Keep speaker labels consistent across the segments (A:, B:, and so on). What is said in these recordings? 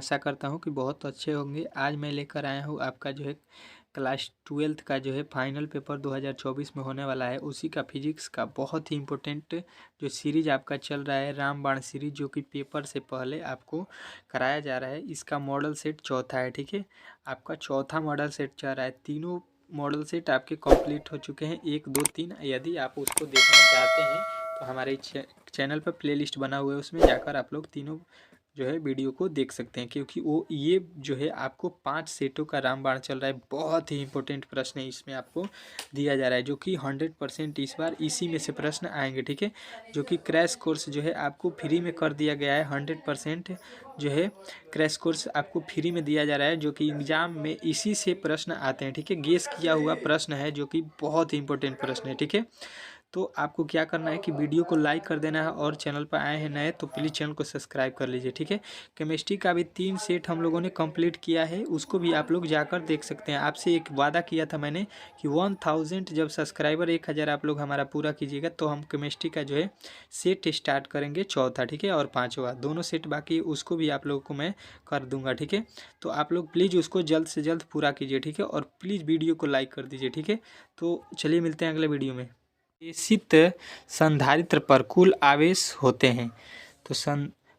A: आशा करता हूँ कि बहुत अच्छे होंगे। आज मैं लेकर आया हूँ आपका जो है क्लास 12th का जो है फाइनल पेपर 2024 में होने वाला है, उसी का फिजिक्स का बहुत ही इम्पोर्टेंट जो सीरीज आपका चल रहा है रामबाण सीरीज, जो कि पेपर से पहले आपको कराया जा रहा है। इसका मॉडल सेट चौथा है, ठीक है। आपका चौथा मॉडल सेट चल रहा है। तीनों मॉडल सेट आपके कंप्लीट हो चुके हैं, 1 2 3। यदि आप उसको देखना चाहते हैं तो हमारे चैनल पर प्लेलिस्ट बना हुआ है, उसमें जाकर आप लोग तीनों जो है वीडियो को देख सकते हैं, क्योंकि वो ये जो है आपको 5 सेटों का रामबाण चल रहा है। बहुत ही इंपॉर्टेंट प्रश्न है इसमें आपको दिया जा रहा है, जो कि 100% इस बार इसी में से प्रश्न आएंगे, ठीक है। जो कि क्रैश कोर्स जो है आपको फ्री में कर दिया गया है। 100% जो है क्रैश कोर्स आपको फ्री में दिया जा रहा है, जो कि एग्जाम में इसी से प्रश्न आते हैं, ठीक है। गेस किया हुआ प्रश्न है, जो कि बहुत ही इंपॉर्टेंट प्रश्न है, ठीक है। तो आपको क्या करना है कि वीडियो को लाइक कर देना है, और चैनल पर आए हैं नए तो प्लीज़ चैनल को सब्सक्राइब कर लीजिए, ठीक है। केमिस्ट्री का भी 3 सेट हम लोगों ने कंप्लीट किया है, उसको भी आप लोग जाकर देख सकते हैं। आपसे एक वादा किया था मैंने कि 1000 जब सब्सक्राइबर 1000 आप लोग हमारा पूरा कीजिएगा तो हम केमिस्ट्री का जो है सेट स्टार्ट करेंगे चौथा, ठीक है। और 5वां दोनों सेट बाकी, उसको भी आप लोगों को मैं कर दूंगा, ठीक है। तो आप लोग प्लीज़ उसको जल्द से जल्द पूरा कीजिए, ठीक है। और प्लीज़ वीडियो को लाइक कर दीजिए, ठीक है। तो चलिए मिलते हैं अगले वीडियो में। आवेशित संधारित्र पर कुल आवेश होते हैं। तो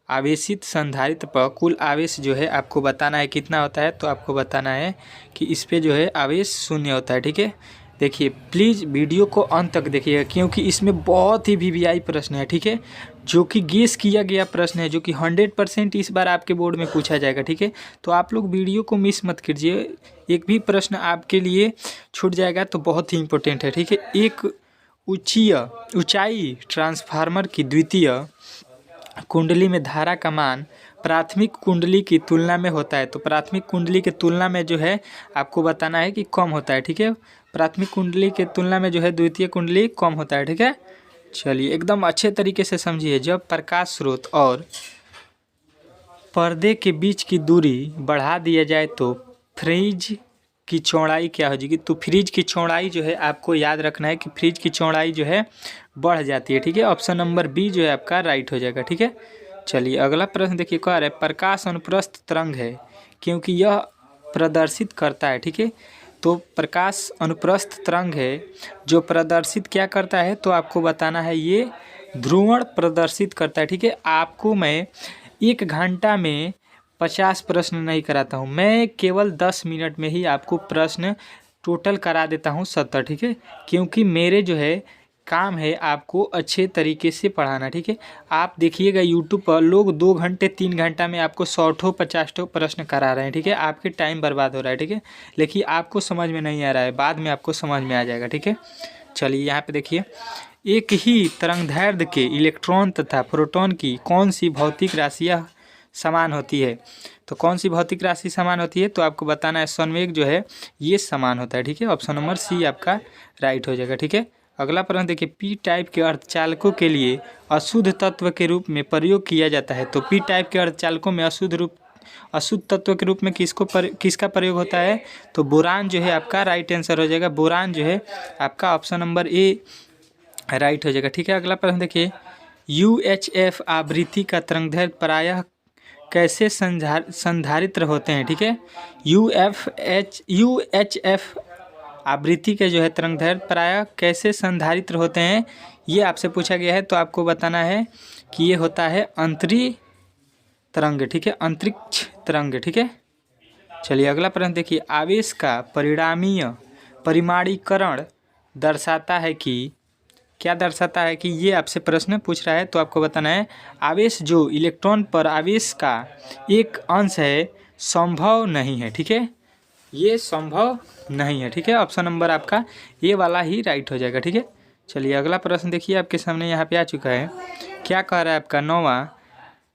A: आवेशित संधारित्र पर कुल आवेश जो है आपको बताना है कितना होता है। तो आपको बताना है कि इस पे जो है आवेश 0 होता है, ठीक है। देखिए प्लीज़ वीडियो को अंत तक देखिएगा, क्योंकि इसमें बहुत ही वीवीआई प्रश्न है, ठीक है। जो कि गेस किया गया प्रश्न है, जो कि 100% इस बार आपके बोर्ड में पूछा जाएगा, ठीक है। तो आप लोग वीडियो को मिस मत कीजिए, एक भी प्रश्न आपके लिए छूट जाएगा तो बहुत ही इंपॉर्टेंट है, ठीक है। एक ऊंचाई ट्रांसफार्मर की द्वितीय कुंडली में धारा का मान प्राथमिक कुंडली की तुलना में होता है। तो प्राथमिक कुंडली के तुलना में जो है आपको बताना है कि कम होता है, ठीक है। प्राथमिक कुंडली के तुलना में जो है द्वितीय कुंडली कम होता है, ठीक है। चलिए एकदम अच्छे तरीके से समझिए। जब प्रकाश स्रोत और पर्दे के बीच की दूरी बढ़ा दिया जाए तो फ्रिज की चौड़ाई क्या हो जाएगी। तो फ्रिज की चौड़ाई जो है आपको याद रखना है कि फ्रिज की चौड़ाई जो है बढ़ जाती है, ठीक है। ऑप्शन नंबर बी जो है आपका राइट हो जाएगा, ठीक है। चलिए अगला प्रश्न देखिए, कह रहा है प्रकाश अनुप्रस्थ तरंग है क्योंकि यह प्रदर्शित करता है, ठीक है। तो प्रकाश अनुप्रस्थ तरंग है जो प्रदर्शित क्या करता है, तो आपको बताना है ये ध्रुवण प्रदर्शित करता है, ठीक है। आपको मैं 1 घंटा में 50 प्रश्न नहीं कराता हूँ, मैं केवल 10 मिनट में ही आपको प्रश्न टोटल करा देता हूँ 70, ठीक है। क्योंकि मेरे जो है काम है आपको अच्छे तरीके से पढ़ाना, ठीक है। आप देखिएगा यूट्यूब पर लोग 2 घंटे 3 घंटा में आपको 100 50 प्रश्न करा रहे हैं, ठीक है। आपके टाइम बर्बाद हो रहा है, ठीक है। लेकिन आपको समझ में नहीं आ रहा है, बाद में आपको समझ में आ जाएगा, ठीक है। चलिए यहाँ पे देखिए, एक ही तरंगदैर्ध्य के इलेक्ट्रॉन तथा प्रोटॉन की कौन सी भौतिक राशियाँ समान होती है। तो कौन सी भौतिक राशि समान होती है, तो आपको बताना है संवेग जो है ये समान होता है, ठीक है। ऑप्शन नंबर सी आपका राइट हो जाएगा, ठीक है। अगला प्रश्न देखिए, पी टाइप के अर्धचालकों के लिए अशुद्ध तत्व के रूप में प्रयोग किया जाता है। तो पी टाइप के अर्धचालकों में अशुद्ध तत्व के रूप में किसका प्रयोग होता है, तो बोरान जो है आपका राइट आंसर हो जाएगा। बोरान जो है आपका ऑप्शन नंबर ए राइट हो जाएगा, ठीक है। अगला प्रश्न देखिए, UHF आवृत्ति का तरंगदैर्ध्य प्रायः कैसे संधारित्र होते हैं, ठीक है। UHF आवृत्ति के जो है तरंगदैर्ध्य प्रायः कैसे संधारित्र होते हैं, ये आपसे पूछा गया है। तो आपको बताना है कि ये होता है अंतरी तरंग, ठीक है, अंतरिक्ष तरंग, ठीक है। चलिए अगला प्रश्न देखिए, आवेश का परिमाणीकरण दर्शाता है कि क्या दर्शाता है कि ये आपसे प्रश्न पूछ रहा है। तो आपको बताना है आवेश जो इलेक्ट्रॉन पर आवेश का एक अंश है संभव नहीं है, ठीक है। ये संभव नहीं है, ठीक है। ऑप्शन नंबर आपका ये वाला ही राइट हो जाएगा, ठीक है। चलिए अगला प्रश्न देखिए, आपके सामने यहाँ पे आ चुका है। क्या कह रहा है आपका 9वां,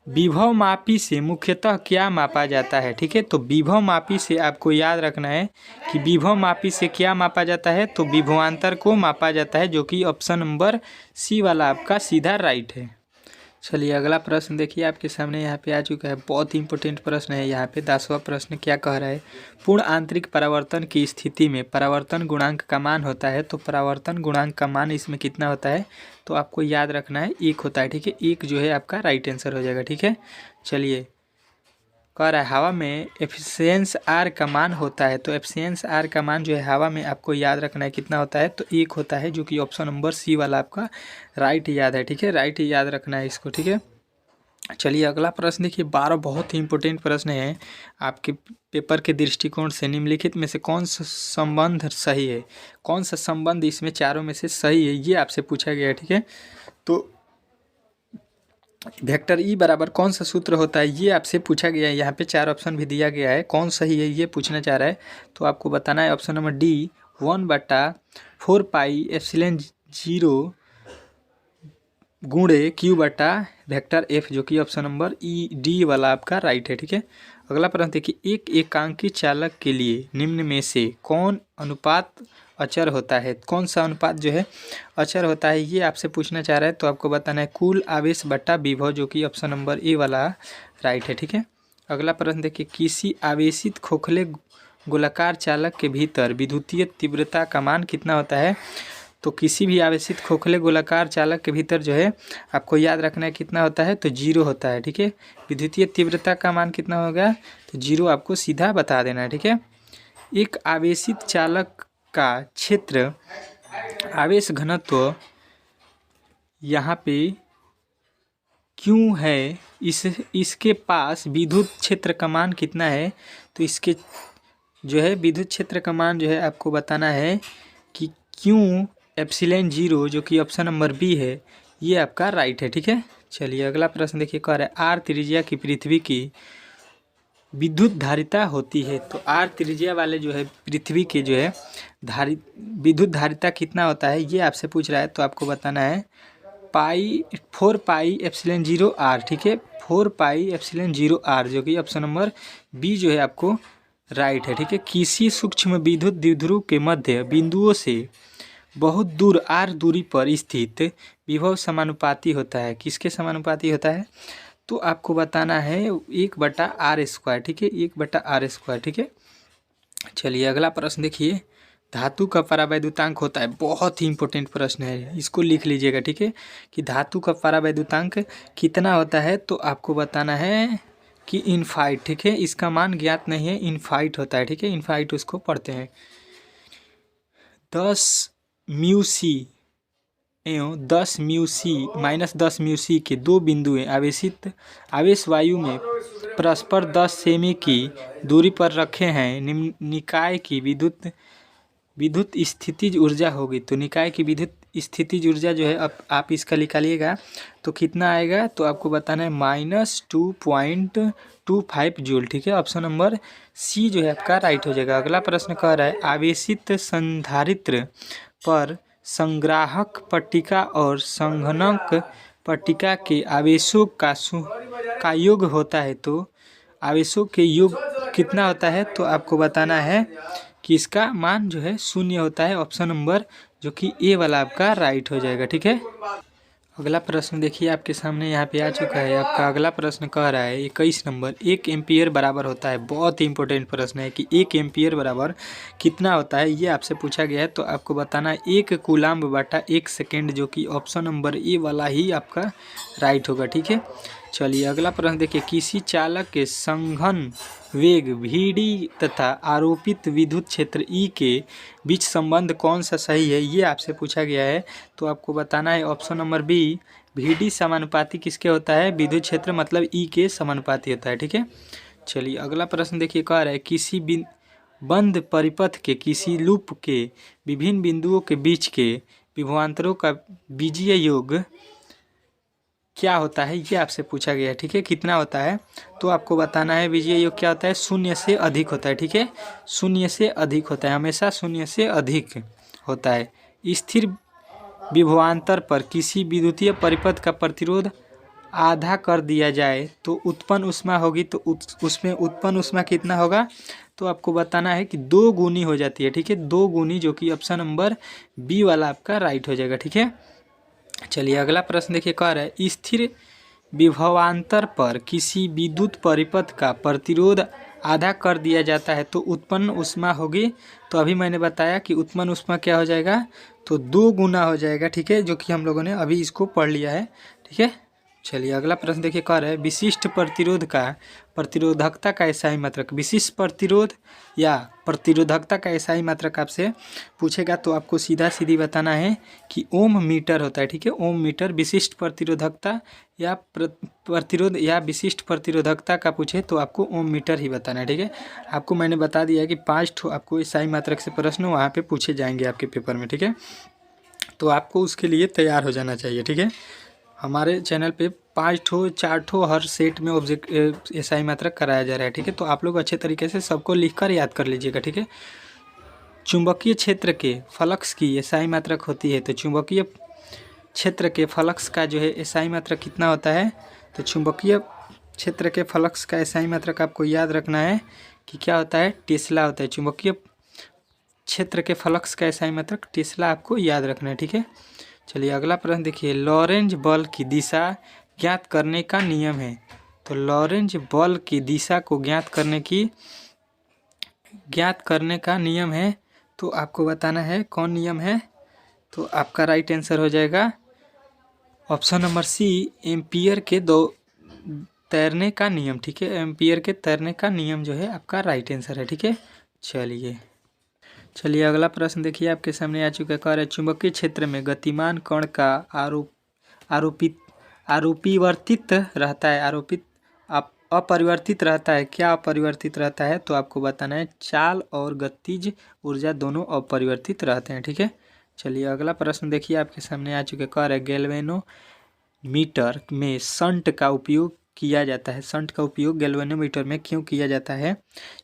A: विभव मापी से मुख्यतः क्या मापा जाता है, ठीक है। तो विभव मापी से आपको याद रखना है कि विभव मापी से क्या मापा जाता है, तो विभवांतर को मापा जाता है, जो कि ऑप्शन नंबर सी वाला आपका सीधा राइट है। चलिए अगला प्रश्न देखिए, आपके सामने यहाँ पे आ चुका है। बहुत ही इंपॉर्टेंट प्रश्न है यहाँ पे 10वां प्रश्न। क्या कह रहा है, पूर्ण आंतरिक परावर्तन की स्थिति में परावर्तन गुणांक का मान होता है। तो परावर्तन गुणांक का मान इसमें कितना होता है, तो आपको याद रखना है 1 होता है, ठीक है। 1 जो है आपका राइट आंसर हो जाएगा, ठीक है। चलिए कह रहा है हवा में एफिशिएंस आर का मान होता है, तो एफिशिएंस आर का मान जो है हवा में आपको याद रखना है कितना होता है, तो 1 होता है, जो कि ऑप्शन नंबर सी वाला आपका राइट याद है। ठीक है, राइट ही याद रखना है इसको। ठीक है, चलिए अगला प्रश्न देखिए। 12 बहुत ही इंपॉर्टेंट प्रश्न है आपके पेपर के दृष्टिकोण से। निम्नलिखित में से कौन सा संबंध सही है, कौन सा संबंध इसमें चारों में से सही है, ये आपसे पूछा गया है। ठीक है, तो वेक्टर ई बराबर कौन सा सूत्र होता है, ये आपसे पूछा गया है। यहाँ पे 4 ऑप्शन भी दिया गया है, कौन सही है ये पूछना चाह रहा है। तो आपको बताना है option number D 1/4 pi epsilon 0 गुणे क्यू बटा वेक्टर एफ, जो कि ऑप्शन नंबर ई डी वाला आपका राइट है। ठीक है, अगला प्रश्न देखिए। एक एकांकी चालक के लिए निम्न में से कौन अनुपात अचर होता है, कौन सा अनुपात जो है अचर होता है, ये आपसे पूछना चाह रहा है। तो आपको बताना है कुल आवेश बटा विभव, जो कि ऑप्शन नंबर ए वाला राइट है। ठीक है, अगला प्रश्न देखिए। किसी आवेशित खोखले गोलाकार चालक के भीतर विद्युतीय तीव्रता का मान कितना होता है, तो किसी भी आवेशित खोखले गोलाकार चालक के भीतर जो है आपको याद रखना है कितना होता है, तो 0 होता है। ठीक है, विद्युतीय तीव्रता का मान कितना होगा, तो 0 आपको सीधा बता देना है। ठीक है, एक आवेशित चालक का क्षेत्र आवेश घनत्व यहाँ पे क्यों है, इसके पास विद्युत क्षेत्र का मान कितना है, तो इसके जो है विद्युत क्षेत्र का मान जो है आपको बताना है कि क्यों एप्सिलॉन 0, जो कि ऑप्शन नंबर बी है, ये आपका राइट है। ठीक है, चलिए अगला प्रश्न देखिए। कह रहा है आर त्रिज्या की पृथ्वी की विद्युत धारिता होती है, तो आर त्रिज्या वाले जो है पृथ्वी के जो है विद्युत धारिता कितना होता है, ये आपसे पूछ रहा है। तो आपको बताना है 4 पाई एप्सिलॉन 0 आर। ठीक है, 4 पाई एप्सिलॉन 0 आर, जो कि ऑप्शन नंबर बी जो है आपको राइट है। ठीक है, किसी सूक्ष्म विद्युत द्विध्रुव के मध्य बिंदुओं से बहुत दूर आर दूरी पर स्थित विभव समानुपाती होता है, किसके समानुपाती होता है, तो आपको बताना है 1/r²। ठीक है, 1/r²। ठीक है, चलिए अगला प्रश्न देखिए। धातु का परावैद्युतांक होता है, बहुत ही इंपॉर्टेंट प्रश्न है, इसको लिख लीजिएगा। ठीक है, कि धातु का परावैद्युतांक कितना होता है, तो आपको बताना है कि इनफाइट। ठीक है, इसका मान ज्ञात नहीं है, इनफाइट होता है। ठीक है, इनफाइट उसको पढ़ते हैं। 10 म्यू सी एवं 10 mu C minus 10 mu C के दो बिंदुएं आवेश वायु में परस्पर 10 सेमी की दूरी पर रखे हैं। निकाय की विद्युत स्थितिज ऊर्जा होगी, तो निकाय की विद्युत स्थितिज ऊर्जा जो है अब आप इसका निकालिएगा तो कितना आएगा, तो आपको बताना है -2.25 जूल। ठीक है, ऑप्शन नंबर सी जो है आपका राइट हो जाएगा। अगला प्रश्न कह रहा है आवेशित संधारित्र पर संग्राहक पट्टिका और संघनक पट्टिका के आवेशों का योग होता है, तो आवेशों के योग कितना होता है, तो आपको बताना है कि इसका मान जो है 0 होता है, ऑप्शन नंबर जो कि ए वाला आपका राइट हो जाएगा। ठीक है, अगला प्रश्न देखिए आपके सामने यहाँ पे आ चुका है। आपका अगला प्रश्न कह रहा है 21 नंबर 1 एम्पियर बराबर होता है, बहुत ही इंपॉर्टेंट प्रश्न है कि 1 एम्पियर बराबर कितना होता है, ये आपसे पूछा गया है। तो आपको बताना है 1 कूलाम्ब बटा 1 सेकेंड, जो कि ऑप्शन नंबर ए वाला ही आपका राइट होगा। ठीक है, चलिए अगला प्रश्न देखिए। किसी चालक के संघन वेग वी तथा आरोपित विद्युत क्षेत्र ई के बीच संबंध कौन सा सही है, ये आपसे पूछा गया है। तो आपको बताना है ऑप्शन नंबर बी वी समानुपाती किसके होता है, विद्युत क्षेत्र मतलब ई के समानुपाती होता है। ठीक है, चलिए अगला प्रश्न देखिए। कह रहा है किसी बंद परिपथ के किसी लूप के विभिन्न बिंदुओं के बीच के विभवांतरों का बीजीय योग क्या होता है, ये आपसे पूछा गया है। ठीक है, कितना होता है, तो आपको बताना है बीजीय योग क्या होता है, 0 से अधिक होता है। ठीक है, 0 से अधिक होता है, हमेशा 0 से अधिक होता है। स्थिर विभवांतर पर किसी विद्युतीय परिपथ का प्रतिरोध आधा कर दिया जाए तो उत्पन्न ऊष्मा होगी, तो उसमें उत्पन्न ऊष्मा कितना होगा, तो आपको बताना है कि 2 गुनी हो जाती है। ठीक है, 2 गुनी, जो कि ऑप्शन नंबर बी वाला आपका राइट हो जाएगा। ठीक है, चलिए अगला प्रश्न देखिए। कह रहा है स्थिर विभवांतर पर किसी विद्युत परिपथ का प्रतिरोध आधा कर दिया जाता है तो उत्पन्न ऊष्मा होगी, तो अभी मैंने बताया कि उत्पन्न ऊष्मा क्या हो जाएगा, तो 2 गुना हो जाएगा। ठीक है, जो कि हम लोगों ने अभी इसको पढ़ लिया है। ठीक है, चलिए अगला प्रश्न देखिए, कह रहा है विशिष्ट प्रतिरोधकता का एसआई मात्रक। विशिष्ट प्रतिरोध या प्रतिरोधकता का एसआई मात्रक आपसे पूछेगा तो आपको सीधा सीधी बताना है कि ओम मीटर होता है। ठीक है, ओम मीटर। विशिष्ट प्रतिरोधकता या प्रतिरोध या विशिष्ट प्रतिरोधकता का पूछे तो आपको ओम मीटर ही बताना है। ठीक है, आपको मैंने बता दिया है कि 5 आपको एसआई मात्रक से प्रश्न वहाँ पे पूछे जाएंगे आपके पेपर में। ठीक है, तो आपको उसके लिए तैयार हो जाना चाहिए। ठीक है, हमारे चैनल पे 4 हर सेट में ऑब्जेक्ट एसआई मात्रक कराया जा रहा है। ठीक है, तो आप लोग अच्छे तरीके से सबको लिखकर याद कर लीजिएगा। ठीक है, चुंबकीय क्षेत्र के फ्लक्स की एसआई मात्रक होती है, तो चुंबकीय क्षेत्र के फ्लक्स का जो है एसआई मात्रक कितना होता है, तो चुंबकीय क्षेत्र के फ्लक्स का एसआई मात्रक आपको याद रखना है कि क्या होता है, टेस्ला होता है। चुंबकीय क्षेत्र के फ्लक्स का एसआई मात्रक टेस्ला आपको याद रखना है। ठीक है, चलिए अगला प्रश्न देखिए, लॉरेंज बल की दिशा ज्ञात करने का नियम है। तो लॉरेंज बल की दिशा को ज्ञात करने का नियम है, तो आपको बताना है कौन नियम है। तो आपका राइट आंसर हो जाएगा ऑप्शन नंबर सी, एम्पियर के तैरने का नियम। ठीक है, एम्पियर के तैरने का नियम जो है आपका राइट आंसर है। ठीक है, चलिए अगला प्रश्न देखिए आपके सामने आ चुका है, कह रहा है चुंबकीय क्षेत्र में गतिमान कण का अपरिवर्तित रहता है। क्या अपरिवर्तित रहता है, तो आपको बताना है चाल और गतिज ऊर्जा दोनों अपरिवर्तित रहते हैं। ठीक है, चलिए अगला प्रश्न देखिए आपके सामने आ चुके, कह रहा है गैल्वेनोमीटर में शंट का उपयोग किया जाता है। शंट का उपयोग गैल्वेनोमीटर में क्यों किया जाता है,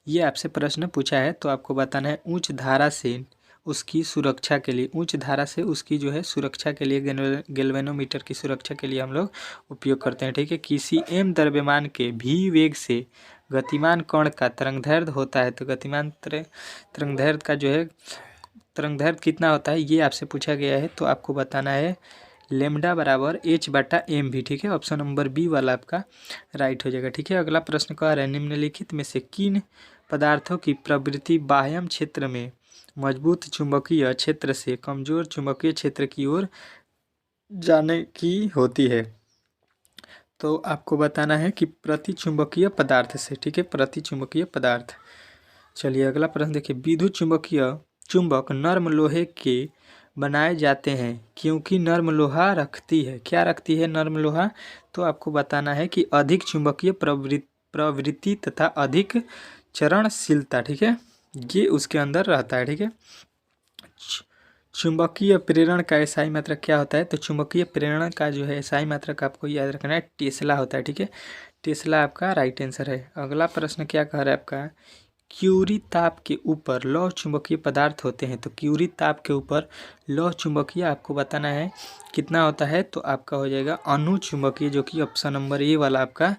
A: ये आपसे प्रश्न पूछा है। तो आपको बताना है उच्च धारा से उसकी सुरक्षा के लिए, उच्च धारा से उसकी जो है सुरक्षा के लिए गैल्वेनोमीटर की सुरक्षा के लिए हम लोग उपयोग करते हैं। ठीक है, किसी m द्रव्यमान के v वेग से गतिमान कण का तरंगदैर्घ्य होता है, तो गतिमान तरंगदैर्घ्य का जो है तरंगदैर्घ्य कितना होता है, ये आपसे पूछा गया है। तो आपको बताना है लेमडा बराबर h/m भी। ठीक है, ऑप्शन नंबर बी वाला आपका राइट हो जाएगा। ठीक है, अगला प्रश्न कह रहा है निम्नलिखित में से किन पदार्थों की प्रवृत्ति बाह्य क्षेत्र में मजबूत चुंबकीय क्षेत्र से कमजोर चुंबकीय क्षेत्र की ओर जाने की होती है। तो आपको बताना है कि प्रतिचुंबकीय पदार्थ से। ठीक है, प्रतिचुंबकीय पदार्थ। चलिए अगला प्रश्न देखिए, विद्युत चुंबक नर्म लोहे के बनाए जाते हैं क्योंकि नर्म लोहा रखती है। क्या रखती है नर्म लोहा, तो आपको बताना है कि अधिक चुंबकीय प्रवृत्ति तथा अधिक चरणशीलता। ठीक है, ये उसके अंदर रहता है। ठीक है, चुंबकीय प्रेरण का एसआई मात्रक क्या होता है, तो चुंबकीय प्रेरण का जो है एसआई मात्रक आपको याद रखना है टेस्ला होता है। ठीक है, टेस्ला आपका राइट आंसर है। अगला प्रश्न क्या कह रहा है आपका, क्यूरी ताप के ऊपर लौह चुंबकीय पदार्थ होते हैं। तो क्यूरी ताप के ऊपर लौह चुंबकीय आपको बताना है कितना होता है, तो आपका हो जाएगा अणु चुंबकीय, जो कि ऑप्शन नंबर ए वाला आपका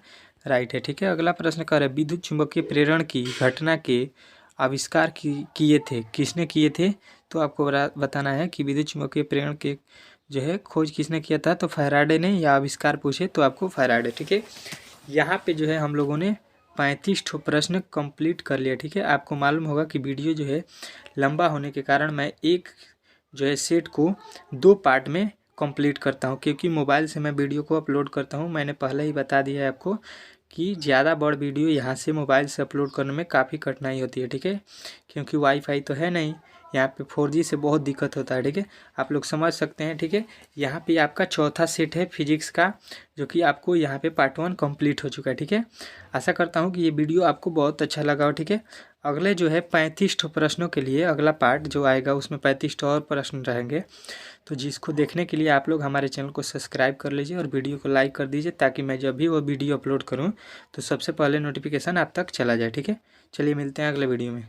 A: राइट है। ठीक है, अगला प्रश्न कर रहा है विद्युत चुंबकीय प्रेरण की घटना के आविष्कार किए थे, किसने किए थे, तो आपको बताना है कि विद्युत चुंबकीय प्रेरण के जो है खोज किसने किया था, तो फैराडे ने, या आविष्कार पूछे तो आपको फैराडे। ठीक है, यहाँ पे जो है हम लोगों ने 35 प्रश्न कंप्लीट कर लिया। ठीक है, आपको मालूम होगा कि वीडियो जो है लंबा होने के कारण मैं एक जो है सेट को 2 पार्ट में कंप्लीट करता हूँ, क्योंकि मोबाइल से मैं वीडियो को अपलोड करता हूँ। मैंने पहले ही बता दिया है आपको कि ज़्यादा बड़ वीडियो यहाँ से मोबाइल से अपलोड करने में काफ़ी कठिनाई होती है। ठीक है, क्योंकि वाईफाई तो है नहीं यहाँ पे, 4G से बहुत दिक्कत होता है। ठीक है, आप लोग समझ सकते हैं। ठीक है, यहाँ पे आपका चौथा सेट है फिजिक्स का, जो कि आपको यहाँ पे पार्ट 1 कंप्लीट हो चुका है। ठीक है, आशा करता हूँ कि ये वीडियो आपको बहुत अच्छा लगा हो। ठीक है, अगले जो है 35 प्रश्नों के लिए अगला पार्ट जो आएगा उसमें 35 और प्रश्न रहेंगे। तो जिसको देखने के लिए आप लोग हमारे चैनल को सब्सक्राइब कर लीजिए और वीडियो को लाइक कर दीजिए, ताकि मैं जब भी वो वीडियो अपलोड करूँ तो सबसे पहले नोटिफिकेशन आप तक चला जाए। ठीक है, चलिए मिलते हैं अगले वीडियो में।